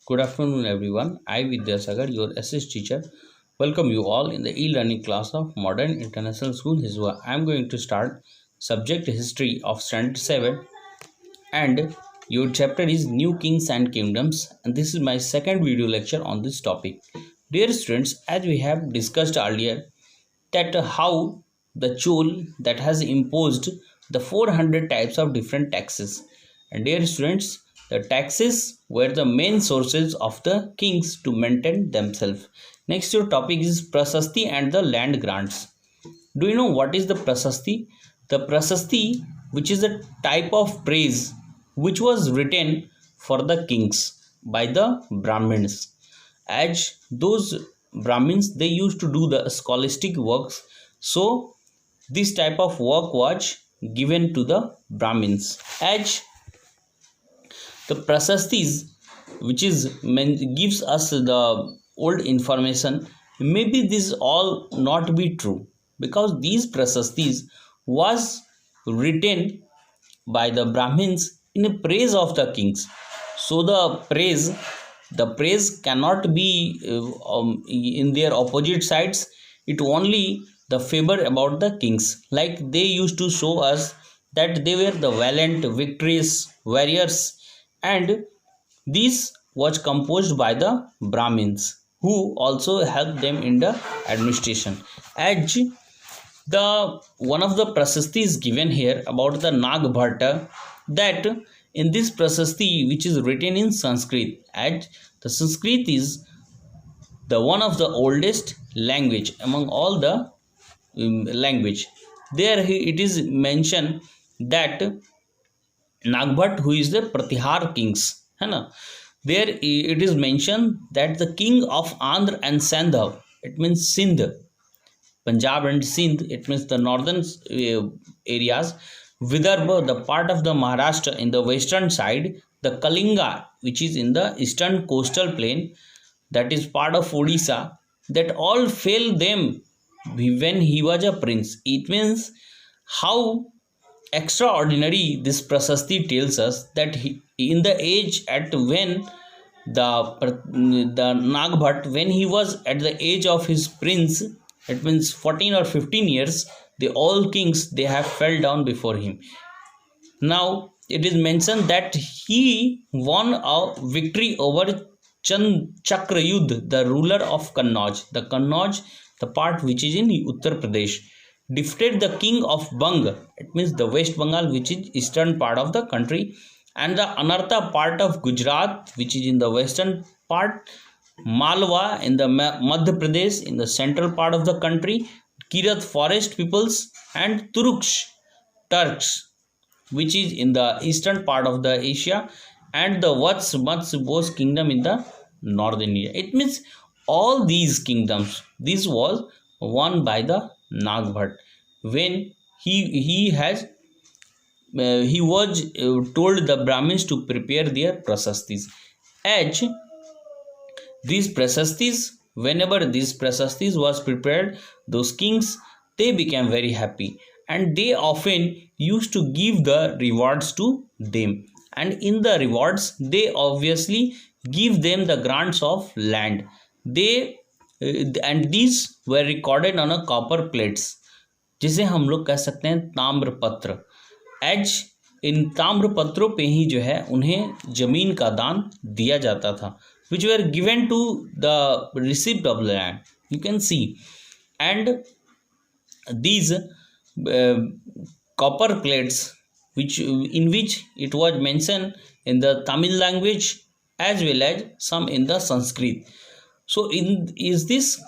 Good afternoon, everyone. I, Vidyasagar, your SS teacher, welcome you all in the e-learning class of Modern International School, Hiswa. I am going to start subject history of standard 7, and your chapter is New Kings and Kingdoms, and this is my second video lecture on this topic. Dear students, as we have discussed earlier, that how the Chol that has imposed the 400 types of different taxes. And dear students, the taxes were the main sources of the kings to maintain themselves. Next, your topic is Prasasti and the land grants. Do you know what is the Prasasti? The Prasasti, which is a type of praise which was written for the kings by the Brahmins. As those Brahmins, they used to do the scholastic works, so this type of work was given to the Brahmins. As the Prasastis, which is gives us the old information, maybe this all not be true, because these Prasastis was written by the Brahmins in praise of the kings. So the praise cannot be in their opposite sides. It only the favor about the kings, like they used to show us that they were the valiant victorious warriors, and this was composed by the Brahmins, who also helped them in the administration. As the one of the prasasti is given here about the Nagbhatta, that in this prasasti, which is written in Sanskrit, as the Sanskrit is the one of the oldest language among all the language. There it is mentioned that Nagbhat, who is the Pratihar kings, है ना? There it is mentioned that the king of Andhra and Sandhav, it means Sindh, Punjab and Sindh, it means the northern areas, Vidarbha, the part of the Maharashtra in the western side, the Kalinga, which is in the eastern coastal plain, that is part of Odisha, that all failed them when he was a prince. It means how extraordinary this Prasasti tells us that in the age at when the Nagbhat, when he was at the age of his prince, it means 14 or 15 years, the all kings they have fell down before him. Now it is mentioned that he won a victory over Chakrayudh, the ruler of Kannauj. The Kannauj, the part which is in Uttar Pradesh, defeated the king of Bang, it means the West Bengal, which is eastern part of the country, and the Anartha part of Gujarat, which is in the western part, Malwa in the Madhya Pradesh in the central part of the country, Kirat forest peoples, and Turks, which is in the eastern part of the Asia, and the Matsbos kingdom in the northern India. It means all these kingdoms, this was won by the Nagbhat when he was told the Brahmins to prepare their prasastis. As these prasastis, whenever these prasastis was prepared, those kings they became very happy, and they often used to give the rewards to them, and in the rewards they obviously give them the grants of land. They and these were recorded on a copper plates, जिसे हम लोग कह सकते हैं ताम्र पत्र. As in ताम्र पत्रों पे ही जो है उन्हें जमीन का दान दिया जाता था, which were given to the receipt of the land. You can see, and these copper plates, which in which it was mentioned in the Tamil language as well as some in the Sanskrit. So in is this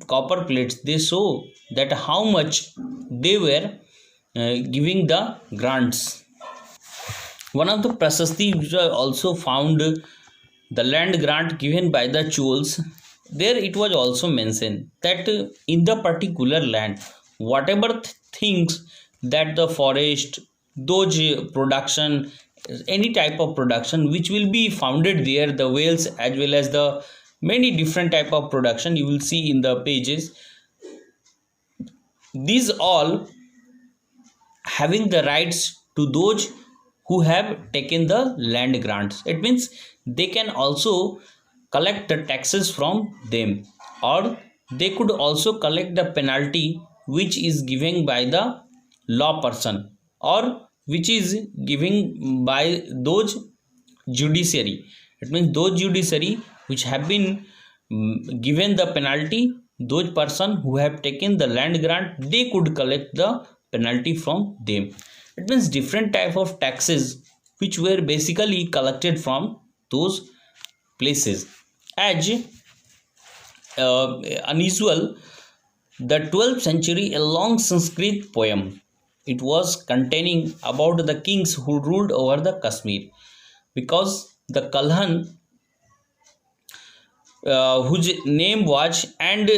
copper plates, they show that how much they were giving the grants. One of the prasasti which I also found, the land grant given by the Chols, there it was also mentioned that in the particular land, whatever things that the forest, those production, any type of production which will be founded there, the whales as well as the many different type of production you will see in the pages, these all having the rights to those who have taken the land grants. It means they can also collect the taxes from them, or they could also collect the penalty which is given by the law person, or which is given by those judiciary. It means those judiciary which have been given the penalty, those person who have taken the land grant, they could collect the penalty from them. It means different type of taxes which were basically collected from those places. As unusual, the 12th century, a long Sanskrit poem. It was containing about the kings who ruled over the Kashmir, because the Kalhan, whose name was, and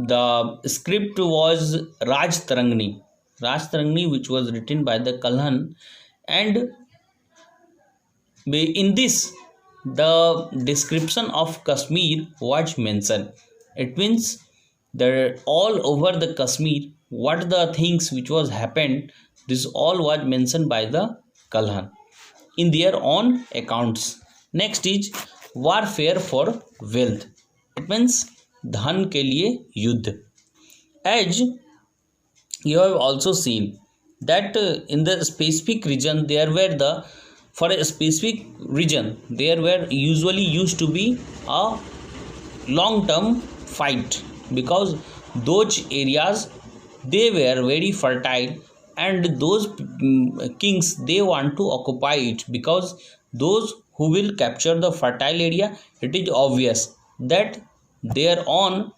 the script was Raj Tarangni, which was written by the Kalhan, and in this the description of Kashmir was mentioned. It means that all over the Kashmir, what the things which was happened, this all was mentioned by the Kalhan in their own accounts. Next is warfare for wealth. It means धन के लिए युद्ध. As you have also seen that in the specific region there were the, for a specific region there were usually used to be a long term fight, because those areas they were very fertile, and those kings they want to occupy it, because those who will capture the fertile area, it is obvious that their own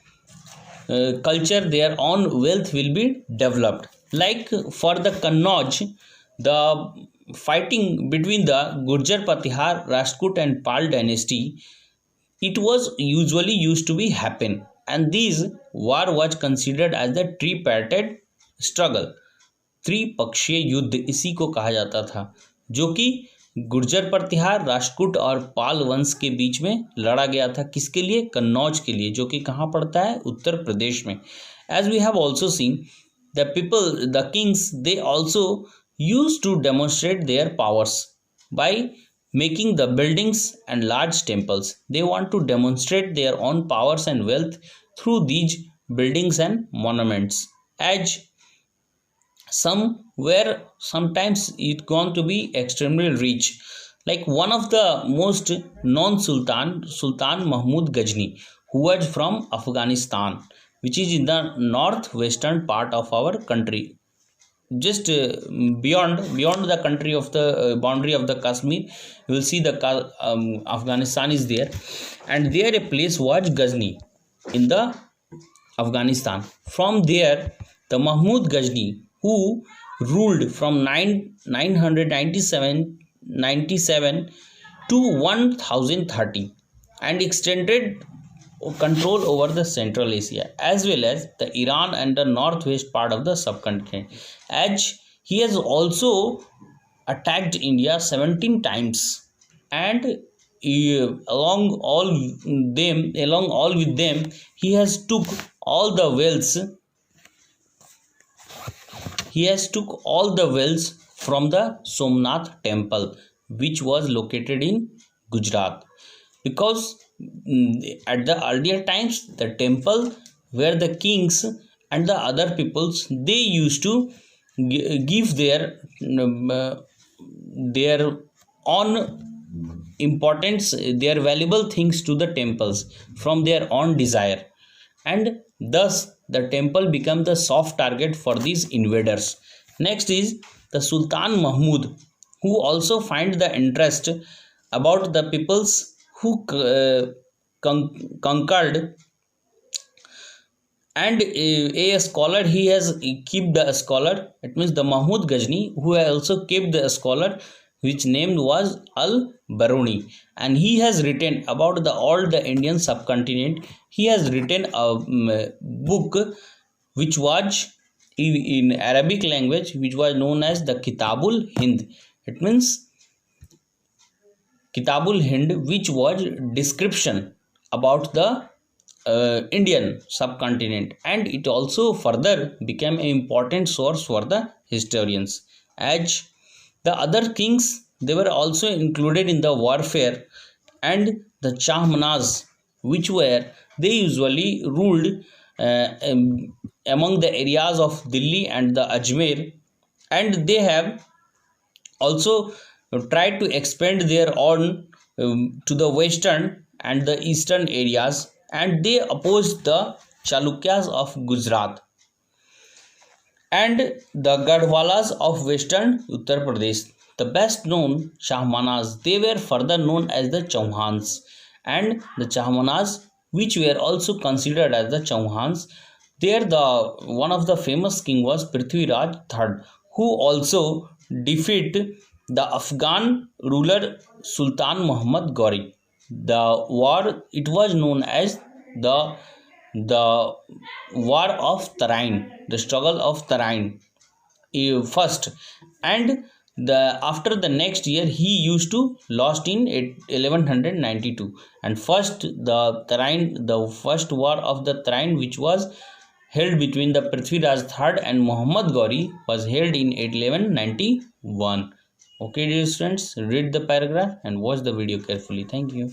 culture, their own wealth will be developed. Like for the Kannauj, the fighting between the Gurjar Patihar, Rajput and Pal dynasty, it was usually used to be happen, and this war was considered as the tripartite struggle. त्रिपक्षीय युद्ध इसी को कहा जाता था, जो कि गुर्जर प्रतिहार, राष्ट्रकूट और पाल वंश के बीच में लड़ा गया था. किसके लिए? कन्नौज के लिए, जो कि कहाँ पड़ता है? उत्तर प्रदेश में. As we have also seen the people, the kings, they also use to demonstrate their powers by making the buildings and large temples. They want to demonstrate their own powers and wealth through these buildings and monuments. As some were sometimes it going to be extremely rich, like one of the most known Sultan Mahmud Ghazni, who was from Afghanistan, which is in the northwestern part of our country, just beyond the country of the boundary of the Kashmir. You will see the Afghanistan is there, and there a place was Ghazni in the Afghanistan. From there the Mahmud Ghazni, who ruled from 997 to 1030 and extended control over the Central Asia as well as the Iran and the northwest part of the subcontinent. As he has also attacked India 17 times, and along all with them he has took all the wells. He has took all the wells from the Somnath temple, which was located in Gujarat, because at the earlier times the temple where the kings and the other peoples they used to give their own importance, their valuable things to the temples from their own desire, and thus the temple became the soft target for these invaders. Next is the Sultan Mahmud, who also find the interest about the peoples who conquered, and a scholar, he has kept a scholar. It means the Mahmud Ghazni, who also kept the scholar which named was Al-Baruni, and he has written about all the Indian subcontinent. He has written a book which was in Arabic language, which was known as the Kitabul Hind. It means Kitabul Hind, which was description about the Indian subcontinent, and it also further became an important source for the historians. As the other kings they were also included in the warfare, and the Chahmanas, which were they usually ruled among the areas of Delhi and the Ajmer, and they have also tried to expand their own to the western and the eastern areas, and they opposed the Chalukyas of Gujarat and the Gadwalas of western Uttar Pradesh. The best known Shahmanas, they were further known as the Chauhans, and the Chahmanas, which were also considered as the Chauhans, there the one of the famous king was Prithviraj III, who also defeated the Afghan ruler Sultan Muhammad Ghori. The war, it was known as the war of Tarain, the struggle of Tarain first, and the after the next year he used to lost in 1192, and first the Tarain, the first war of the Tarain, which was held between the Prithviraj III and Muhammad Ghori, was held in 1191. Okay, dear students, read the paragraph and watch the video carefully. Thank you.